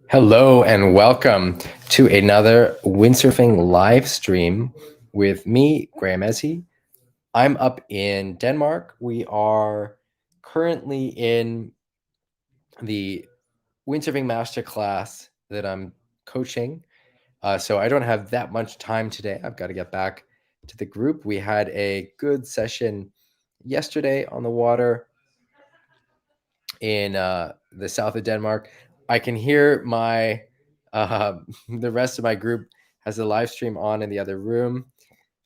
Hello and welcome to another Windsurfing live stream with me, Graham Ezzy. I'm up in Denmark. We are currently in the Windsurfing Masterclass that I'm coaching. So I don't have that much time today. I've got to get back to the group. We had a good session yesterday on the water in the south of Denmark. I can hear my the rest of my group has the live stream on in the other room.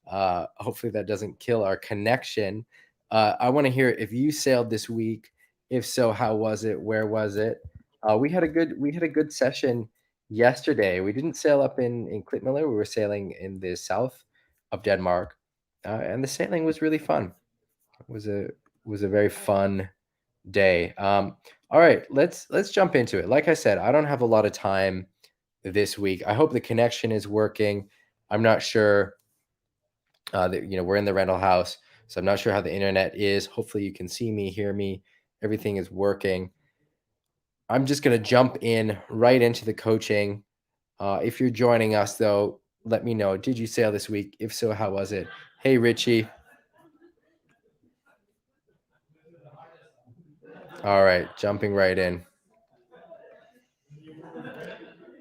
Hopefully that doesn't kill our connection. I want to hear if you sailed this week. If so, how was it? Where was it? We had a good session yesterday. We didn't sail up in Klitmøller. We were sailing in the south of Denmark, and the sailing was really fun. It was a very fun day. All right, let's jump into it. Like I said, I don't have a lot of time this week. I hope the connection is working. I'm not sure. That we're in the rental house, so I'm not sure how the internet is. Hopefully, you can see me, hear me. Everything is working. I'm just gonna jump in right into the coaching. If you're joining us, though, let me know. Did you sail this week? If so, how was it? Hey, Richie. All right, jumping right in.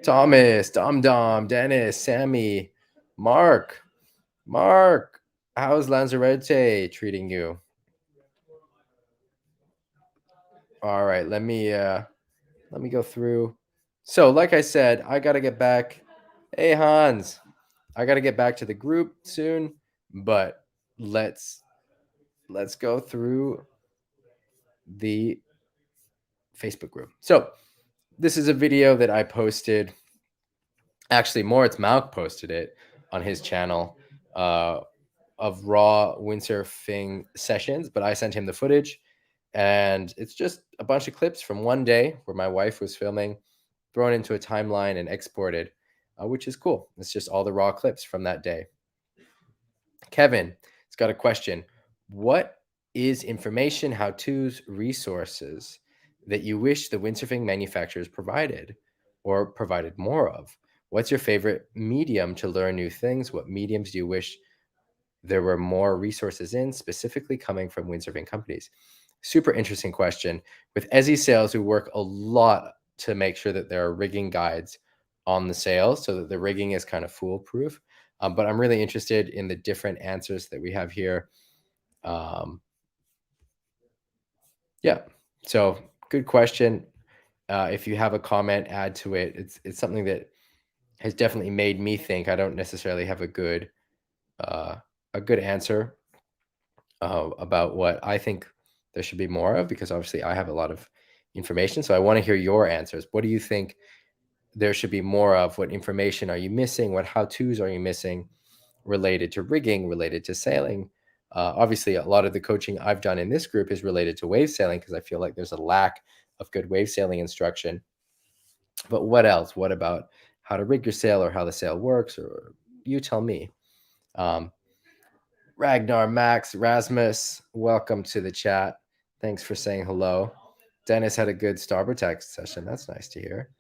Thomas, Dom, Dennis, Sammy, Mark, how's Lanzarote treating you? All right, let me go through. So, like I said, I gotta get back. Hey, Hans, I gotta get back to the group soon, but let's go through the Facebook group. So, this is a video that I posted. Actually, Moritz Malk posted it on his channel of raw windsurfing sessions, but I sent him the footage, and it's just a bunch of clips from one day where my wife was filming, thrown into a timeline and exported, which is cool. It's just all the raw clips from that day. Kevin has got a question. What is information, how-tos, resources that you wish the windsurfing manufacturers provided or provided more of? What's your favorite medium to learn new things? What mediums do you wish there were more resources in, specifically coming from windsurfing companies? Super interesting question. With Ezzy Sails, we work a lot to make sure that there are rigging guides on the sails so that the rigging is kind of foolproof. But I'm really interested in the different answers that we have here. Yeah, so good question. If you have a comment, add to it. It's something that has definitely made me think. I don't necessarily have a good answer about what I think there should be more of, because obviously I have a lot of information. So I want to hear your answers. What do you think there should be more of? What information are you missing? What how-tos are you missing related to rigging, related to sailing? Obviously, a lot of the coaching I've done in this group is related to wave sailing, because I feel like there's a lack of good wave sailing instruction. But what else? What about how to rig your sail, or how the sail works? Or you tell me. Ragnar, Max, Rasmus, welcome to the chat. Thanks for saying hello. Dennis had a good starboard tack session. That's nice to hear.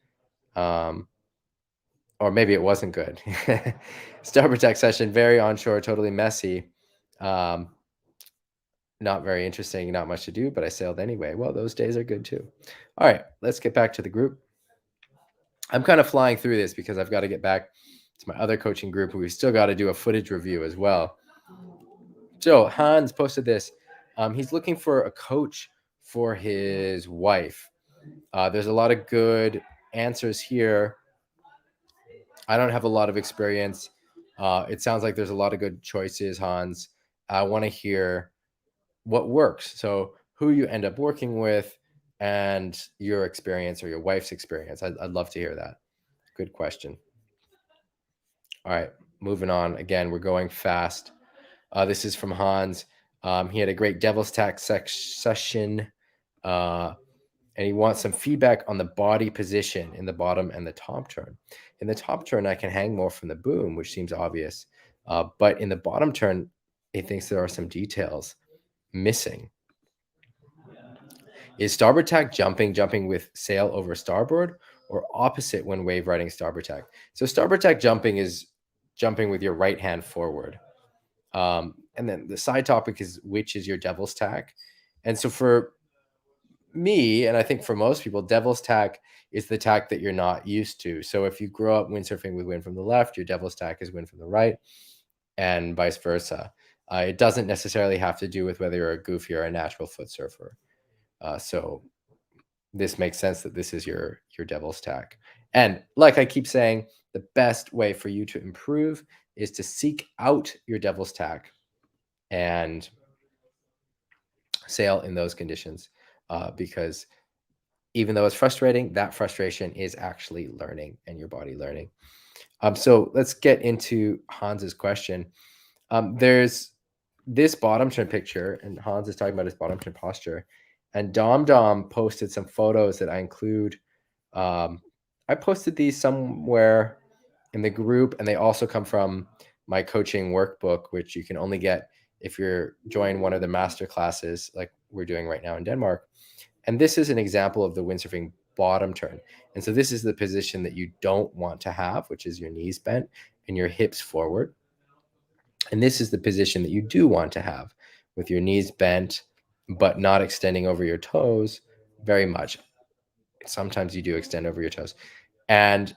Or maybe it wasn't good. Starboard tack session, very onshore, totally messy. Not very interesting, not much to do, but I sailed anyway. Well, those days are good too. All right, let's get back to the group. I'm kind of flying through this because I've got to get back to my other coaching group, and we've still got to do a footage review as well. So Hans posted this. He's looking for a coach for his wife. There's a lot of good answers here. I don't have a lot of experience. It sounds like there's a lot of good choices, Hans. I want to hear what works. So who you end up working with, and your experience, or your wife's experience. I'd love to hear that. Good question. All right, moving on. Again, we're going fast. This is from Hans. He had a great Devil's Tack session, and he wants some feedback on the body position in the bottom and the top turn. In the top turn, I can hang more from the boom, which seems obvious. But in the bottom turn, he thinks there are some details missing. Is starboard tack jumping with sail over starboard, or opposite when wave riding starboard tack? So starboard tack jumping is jumping with your right hand forward. And then the side topic is, which is your devil's tack? And so for me, and I think for most people, devil's tack is the tack that you're not used to. So if you grow up windsurfing with wind from the left, your devil's tack is wind from the right, and vice versa. It doesn't necessarily have to do with whether you're a goofy or a natural foot surfer. So this makes sense that this is your devil's tack. And like I keep saying, the best way for you to improve is to seek out your devil's tack and sail in those conditions, because even though it's frustrating, that frustration is actually learning and your body learning. So let's get into Hans's question. There's this bottom turn picture, and Hans is talking about his bottom turn posture. And Dom posted some photos that I include. I posted these somewhere in the group, and they also come from my coaching workbook, which you can only get if you're joining one of the master classes like we're doing right now in Denmark. And this is an example of the windsurfing bottom turn. And so this is the position that you don't want to have, which is your knees bent and your hips forward. And this is the position that you do want to have, with your knees bent, but not extending over your toes very much. Sometimes you do extend over your toes, and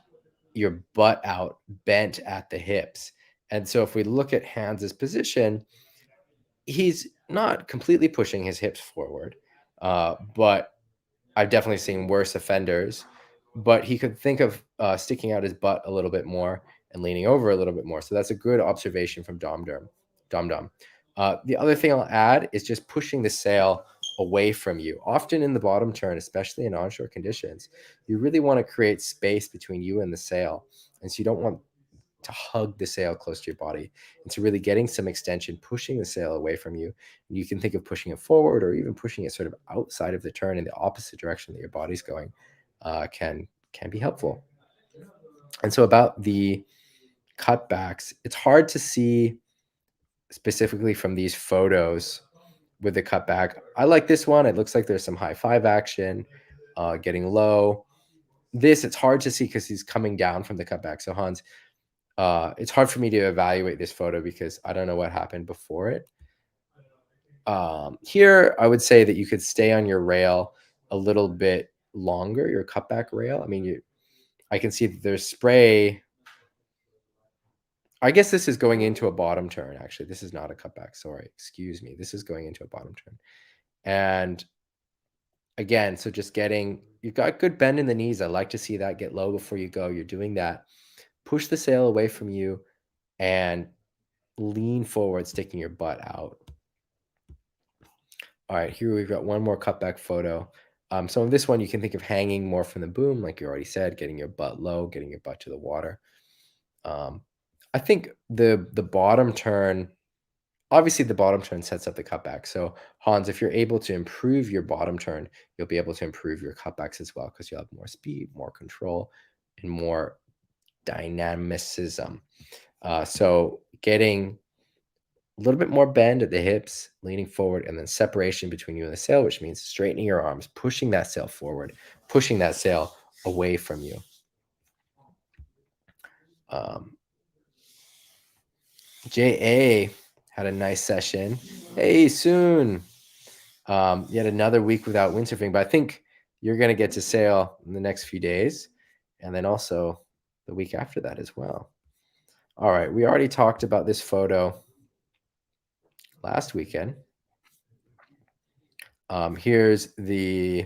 your butt out, bent at the hips. And so if we look at Hans's position, he's not completely pushing his hips forward, but I've definitely seen worse offenders. But he could think of sticking out his butt a little bit more and leaning over a little bit more. So that's a good observation from Dom. The other thing I'll add is just pushing the sail away from you. Often in the bottom turn, especially in onshore conditions, you really want to create space between you and the sail. And so you don't want to hug the sail close to your body. And so really getting some extension, pushing the sail away from you. And you can think of pushing it forward, or even pushing it sort of outside of the turn in the opposite direction that your body's going, can be helpful. And so about the cutbacks, it's hard to see specifically from these photos with the cutback. I like this one. It looks like there's some high five action, getting low. This, it's hard to see because he's coming down from the cutback. So Hans, it's hard for me to evaluate this photo because I don't know what happened before it. Here, I would say that you could stay on your rail a little bit longer, your cutback rail. I mean, I can see that there's spray. I guess this is going into a bottom turn. Actually, this is not a cutback. Sorry, excuse me. This is going into a bottom turn. And again, so just you've got good bend in the knees. I like to see that. Get low before you go. You're doing that. Push the sail away from you and lean forward, sticking your butt out. All right, here we've got one more cutback photo. So in this one, you can think of hanging more from the boom, like you already said, getting your butt low, getting your butt to the water. I think the bottom turn, obviously the bottom turn sets up the cutback. So Hans, if you're able to improve your bottom turn, you'll be able to improve your cutbacks as well, because you'll have more speed, more control, and more dynamicism. So getting a little bit more bend at the hips, leaning forward, and then separation between you and the sail, which means straightening your arms, pushing that sail forward, pushing that sail away from you. JA had a nice session. Hey, soon. Yet another week without windsurfing, but I think you're going to get to sail in the next few days, and then also the week after that as well. All right, we already talked about this photo last weekend. Here's the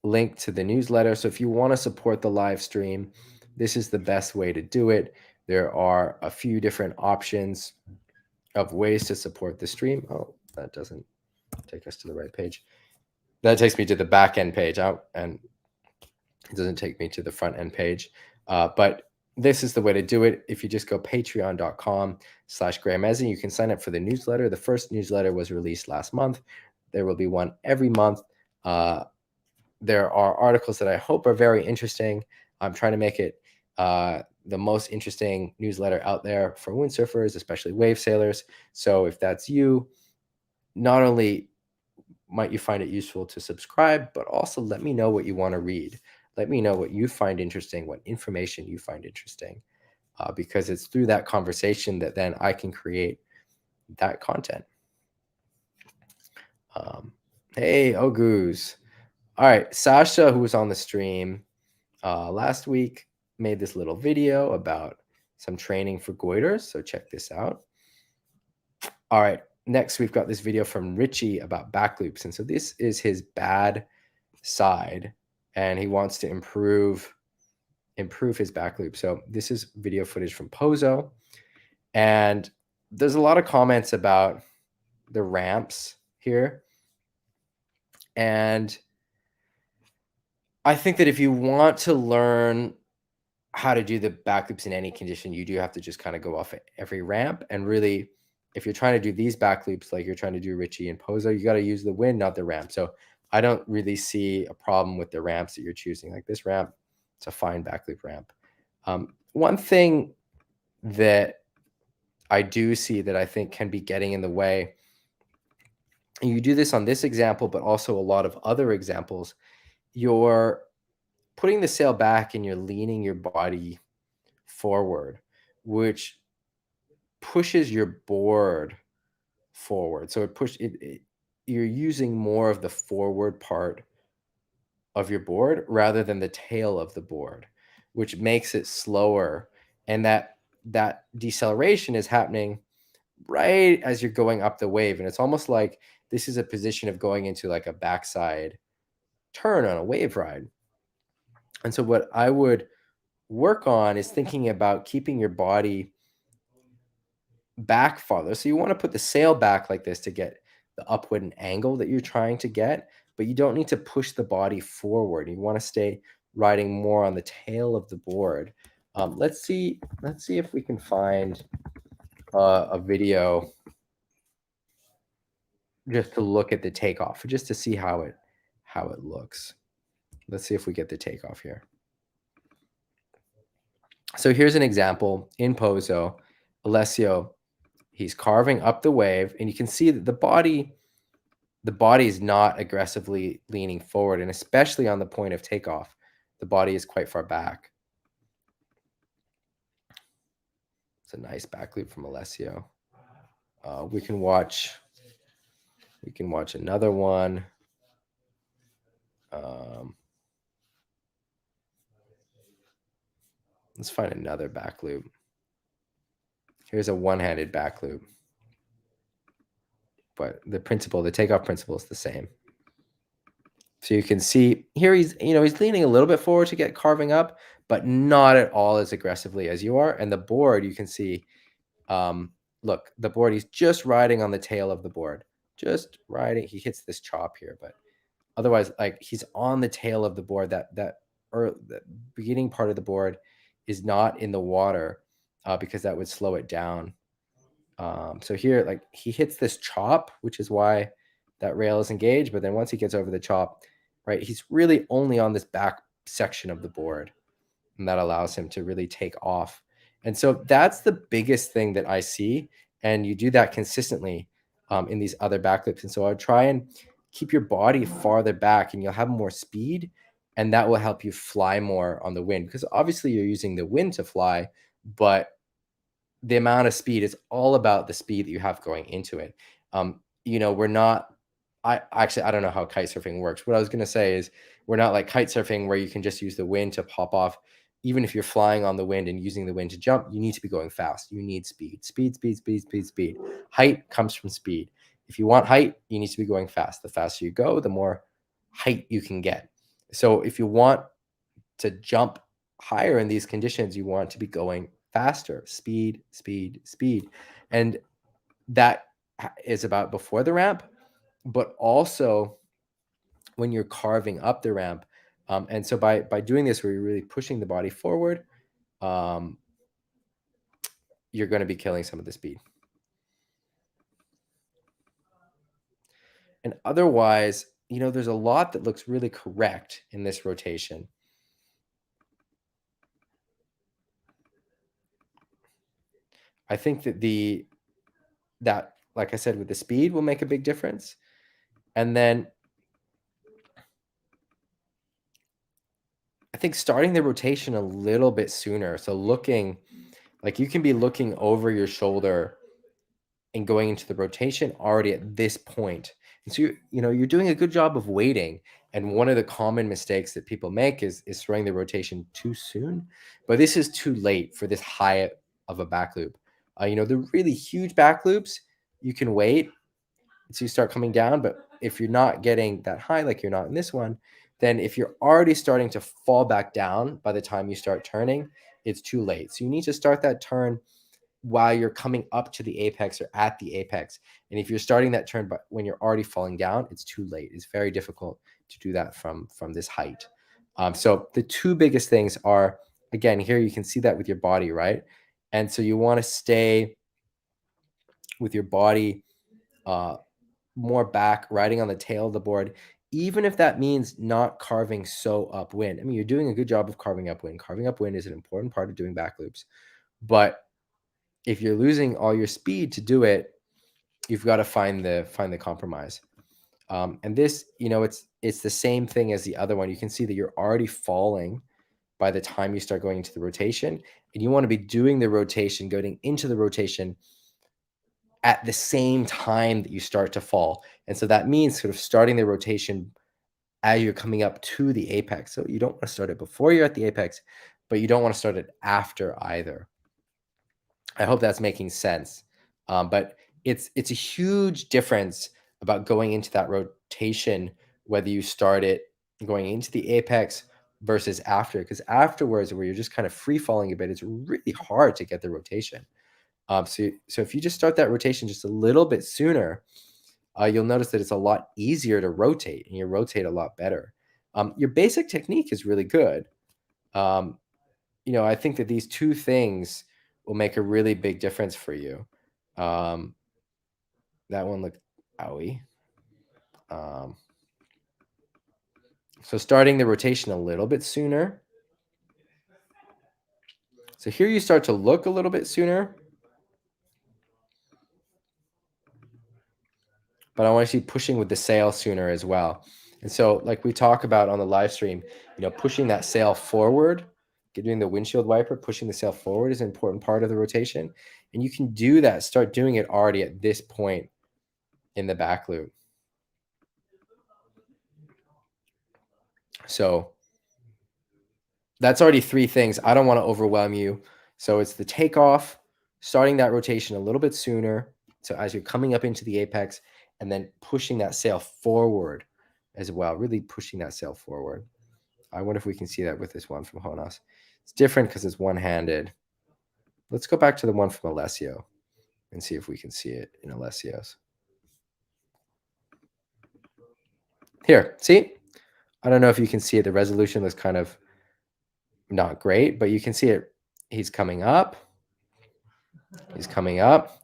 link to the newsletter. So if you want to support the live stream, this is the best way to do it. There are a few different options of ways to support the stream. Oh, that doesn't take us to the right page. That takes me to the back end page out, and it doesn't take me to the front end page. But this is the way to do it. If you just go patreon.com/Graham Ezzy, you can sign up for the newsletter. The first newsletter was released last month. There will be one every month. There are articles that I hope are very interesting. I'm trying to make it the most interesting newsletter out there for windsurfers, especially wave sailors. So if that's you, not only might you find it useful to subscribe, but also let me know what you want to read. Let me know what you find interesting, what information you find interesting, because it's through that conversation that then I can create that content. Hey, Ogus. All right, Sasha, who was on the stream last week, made this little video about some training for goiters, so check this out. All right, next we've got this video from Richie about back loops, and so this is his bad side, and he wants to improve his back loop. So this is video footage from Pozo, and there's a lot of comments about the ramps here, and I think that if you want to learn how to do the back loops in any condition, you do have to just kind of go off at every ramp. And really, if you're trying to do these back loops like you're trying to do Richie and Pozo, you got to use the wind, not the ramp. So I don't really see a problem with the ramps that you're choosing. Like this ramp, it's a fine back loop ramp. One thing that I do see that I think can be getting in the way, and you do this on this example, but also a lot of other examples, you're putting the sail back and you're leaning your body forward, which pushes your board forward. So you're using more of the forward part of your board rather than the tail of the board, which makes it slower. And that deceleration is happening right as you're going up the wave. And it's almost like this is a position of going into like a backside turn on a wave ride. And so what I would work on is thinking about keeping your body back farther. So you want to put the sail back like this to get the upwind angle that you're trying to get, but you don't need to push the body forward. You want to stay riding more on the tail of the board. Let's see if we can find a video just to look at the takeoff, just to see how it looks. Let's see if we get the takeoff here. So here's an example in Pozo. Alessio, he's carving up the wave, and you can see that the body is not aggressively leaning forward, and especially on the point of takeoff, the body is quite far back. It's a nice back loop from Alessio. We can watch another one. Let's find another back loop. Here's a one-handed back loop, but the takeoff principle is the same. So you can see here he's leaning a little bit forward to get carving up, but not at all as aggressively as you are. And the board, you can see, look, the board, he's just riding on the tail of the board, just riding. He hits this chop here, but otherwise, like, he's on the tail of the board. The beginning part of the board is not in the water because that would slow it down. So here, like, he hits this chop, which is why that rail is engaged. But then once he gets over the chop, right, he's really only on this back section of the board, and that allows him to really take off. And so that's the biggest thing that I see. And you do that consistently in these other back loops. And so I would try and keep your body farther back, and you'll have more speed, and that will help you fly more on the wind, because obviously you're using the wind to fly, but the amount of speed is all about the speed that you have going into it. We're not, I don't know how kite surfing works. What I was going to say is we're not like kite surfing where you can just use the wind to pop off. Even if you're flying on the wind and using the wind to jump, you need to be going fast. You need speed. Height comes from speed. If you want height, you need to be going fast. The faster you go, the more height you can get. So if you want to jump higher in these conditions, you want to be going faster. Speed. And that is about before the ramp, but also when you're carving up the ramp. And so by doing this, where you're really pushing the body forward, you're going to be killing some of the speed. And otherwise, there's a lot that looks really correct in this rotation. I think that like I said, with the speed will make a big difference. And then I think starting the rotation a little bit sooner. So looking, like you can be looking over your shoulder and going into the rotation already at this point. And so you're doing a good job of waiting. And one of the common mistakes that people make is throwing the rotation too soon. But this is too late for this high of a back loop. The really huge back loops, you can wait so you start coming down. But if you're not getting that high, like you're not in this one, then if you're already starting to fall back down by the time you start turning, it's too late. So you need to start that turn while you're coming up to the apex or at the apex. And if you're starting that turn but when you're already falling down, it's too late. It's very difficult to do that from this height. So the two biggest things are, again, here you can see that with your body, right? And so you want to stay with your body more back, riding on the tail of the board, even if that means not carving so upwind. I mean, you're doing a good job of carving upwind. Carving upwind is an important part of doing back loops. But if you're losing all your speed to do it, you've got to find the compromise. And this, it's the same thing as the other one. You can see that you're already falling by the time you start going into the rotation, and you want to be doing the rotation, going into the rotation at the same time that you start to fall. And so that means sort of starting the rotation as you're coming up to the apex. So you don't want to start it before you're at the apex, but you don't want to start it after either. I hope that's making sense. But it's a huge difference about going into that rotation, whether you start it going into the apex versus after, because afterwards, where you're just kind of free falling a bit, it's really hard to get the rotation. So if you just start that rotation just a little bit sooner, you'll notice that it's a lot easier to rotate, and you rotate a lot better. Your basic technique is really good. I think that these two things will make a really big difference for you. That one looked owie. So starting the rotation a little bit sooner. So here you start to look a little bit sooner. But I want to see pushing with the sail sooner as well. And so like we talk about on the live stream, pushing that sail forward, doing the windshield wiper, pushing the sail forward is an important part of the rotation. And you can do that, start doing it already at this point in the back loop. So that's already three things. I don't want to overwhelm you. So it's the takeoff, starting that rotation a little bit sooner. So as you're coming up into the apex, and then pushing that sail forward as well, really pushing that sail forward. I wonder if we can see that with this one from Honas. It's different because it's one-handed. Let's go back to the one from Alessio and see if we can see it in Alessio's. Here, see? I don't know if you can see it. The resolution looks kind of not great, but you can see it. He's coming up. He's coming up.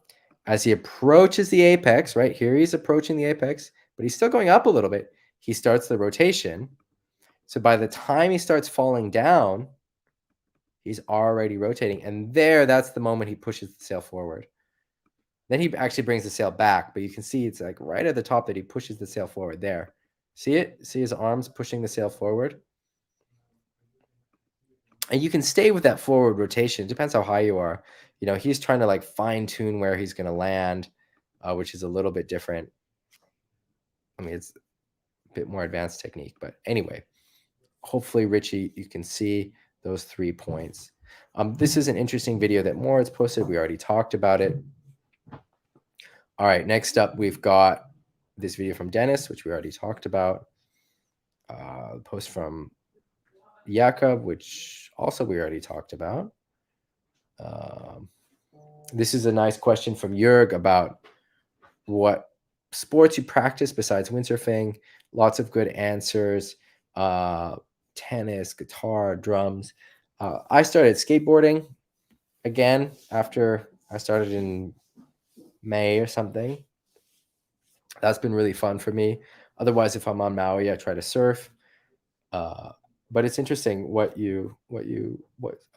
As he approaches the apex, right here, he's approaching the apex, but he's still going up a little bit. He starts the rotation. So by the time he starts falling down, he's already rotating. And that's the moment he pushes the sail forward. Then he actually brings the sail back, but you can see it's like right at the top that he pushes the sail forward there. See it? See his arms pushing the sail forward? And you can stay with that forward rotation. It depends how high you are. He's trying to like fine tune where he's going to land, which is a little bit different. I mean, it's a bit more advanced technique, but anyway, hopefully, Richie, you can see those 3 points. This is an interesting video that Moritz posted. We already talked about it. All right, next up, we've got this video from Dennis, which we already talked about. Post from Jakob, which also we already talked about. This is a nice question from Jörg about what sports you practice besides windsurfing. Lots of good answers. Tennis, guitar, drums. I started skateboarding again after I started in May or something. That's been really fun for me. Otherwise, if I'm on Maui, I try to surf. But it's interesting what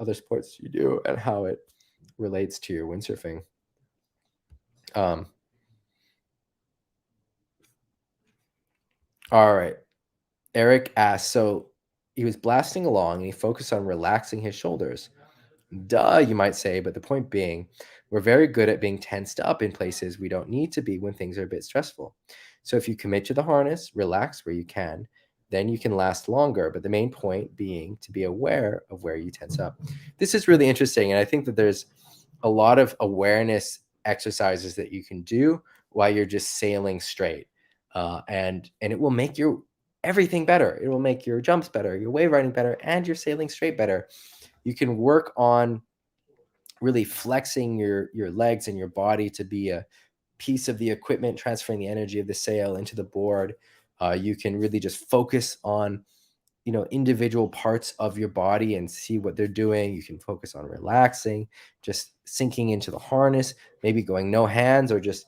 other sports you do and how it relates to your windsurfing. All right. Eric asked, so he was blasting along and he focused on relaxing his shoulders. Duh, you might say, but the point being, we're very good at being tensed up in places we don't need to be when things are a bit stressful. So if you commit to the harness, relax where you can, then you can last longer. But the main point being to be aware of where you tense up. This is really interesting. And I think that there's a lot of awareness exercises that you can do while you're just sailing straight. And it will make your everything better. It will make your jumps better, your wave riding better, and your sailing straight better. You can work on really flexing your legs and your body to be a piece of the equipment, transferring the energy of the sail into the board. You can really just focus on individual parts of your body and see what they're doing. You can focus on relaxing, just sinking into the harness, maybe going no hands, or just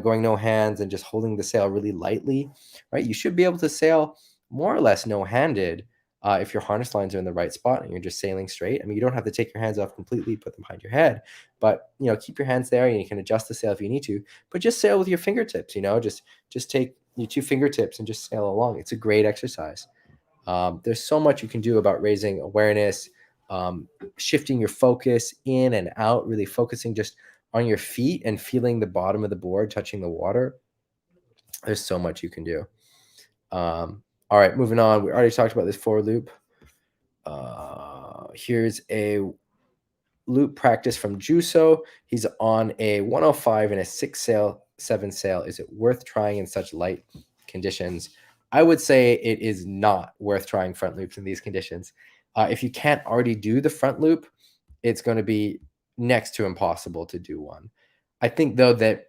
going no hands and just holding the sail really lightly, right? You should be able to sail more or less no-handed if your harness lines are in the right spot and you're just sailing straight. I mean, you don't have to take your hands off completely, put them behind your head, but keep your hands there and you can adjust the sail if you need to, but just sail with your fingertips. Just take your two fingertips and just sail along. It's a great exercise. There's so much you can do about raising awareness, shifting your focus in and out, really focusing just on your feet and feeling the bottom of the board touching the water. There's so much you can do. All right, moving on. We already talked about this forward loop. Here's a loop practice from Juso. He's on a 105 and a 6 sail, 7 sail. Is it worth trying in such light conditions? I would say it is not worth trying front loops in these conditions. If you can't already do the front loop, it's going to be next to impossible to do one. I think, though, that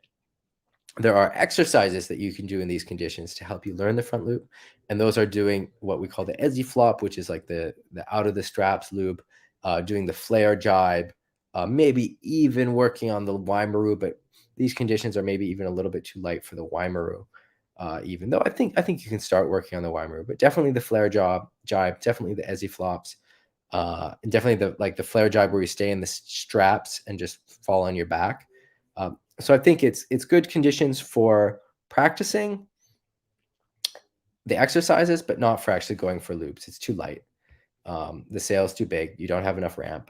there are exercises that you can do in these conditions to help you learn the front loop. And those are doing what we call the Ezzy flop, which is like the out of the straps loop, doing the flare jibe, maybe even working on the Waimaru, but these conditions are maybe even a little bit too light for the Waimaru. Even though I think you can start working on the Waimaru, but definitely the flare jibe, definitely the Ezzy flops, and definitely the flare jibe where you stay in the straps and just fall on your back. So I think it's good conditions for practicing the exercises, but not for actually going for loops. It's too light. The sail's too big. You don't have enough ramp.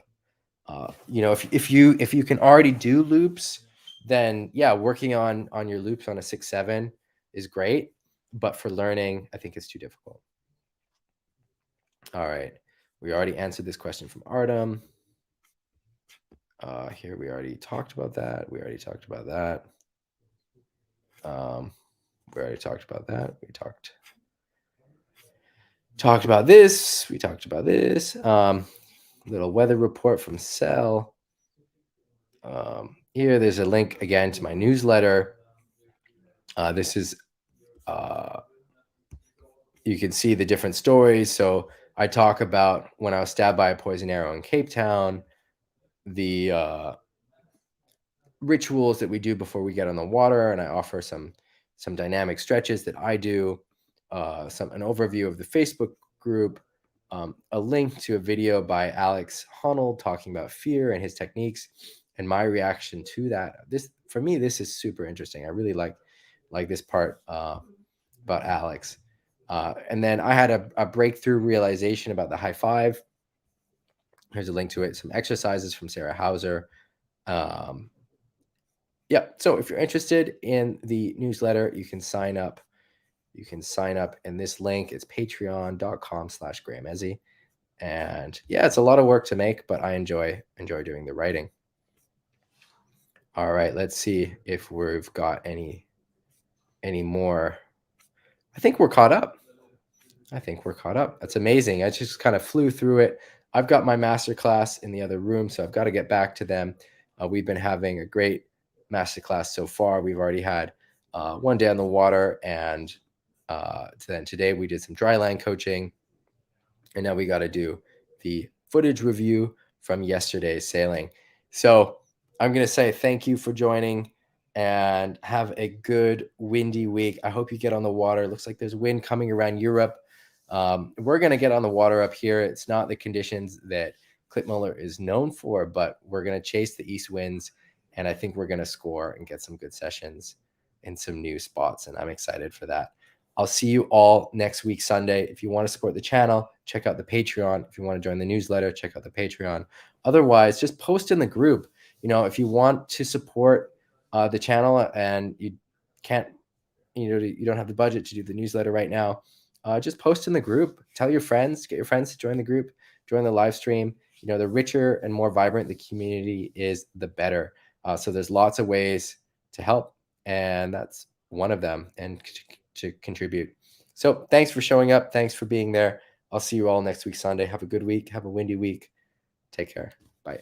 If you can already do loops, then yeah, working on your loops on a 6-7 is great. But for learning, I think it's too difficult. All right, we already answered this question from Artem. Here we already talked about that. We already talked about that. We already talked about that. We talked about this. We talked about this. Little weather report from Cell. Here, there's a link again to my newsletter. This is, you can see the different stories. So I talk about when I was stabbed by a poison arrow in Cape Town, the rituals that we do before we get on the water, and I offer some dynamic stretches that I do, an overview of the Facebook group, a link to a video by Alex Honnold talking about fear and his techniques, and my reaction to that. This, for me, this is super interesting. I really like this part about Alex. And then I had a breakthrough realization about the high five. Here's a link to it. Some exercises from Sarah Hauser. Yeah. So if you're interested in the newsletter, you can sign up. You can sign up in this link. It's patreon.com/Graham Ezzy. And yeah, it's a lot of work to make, but I enjoy doing the writing. All right, let's see if we've got any more. I think we're caught up. That's amazing. I just kind of flew through it. I've got my masterclass in the other room, so I've got to get back to them. We've been having a great masterclass so far. We've already had one day on the water, and then today we did some dry land coaching, and now we got to do the footage review from yesterday's sailing. So I'm going to say thank you for joining, and have a good windy week. I hope you get on the water. It looks like there's wind coming around Europe. We're going to get on the water up here. It's not the conditions that Klitmuller is known for, but we're going to chase the east winds, and I think we're going to score and get some good sessions in some new spots, and I'm excited for that. I'll see you all next week, Sunday. If you want to support the channel, check out the Patreon. If you want to join the newsletter, check out the Patreon. Otherwise, just post in the group. If you want to support the channel and you can't, you don't have the budget to do the newsletter right now, just post in the group. Tell your friends, get your friends to join the group, join the live stream. The richer and more vibrant the community is, the better. So there's lots of ways to help, and that's one of them, and to contribute. So thanks for showing up. Thanks for being there. I'll see you all next week, Sunday. Have a good week. Have a windy week. Take care. Bye.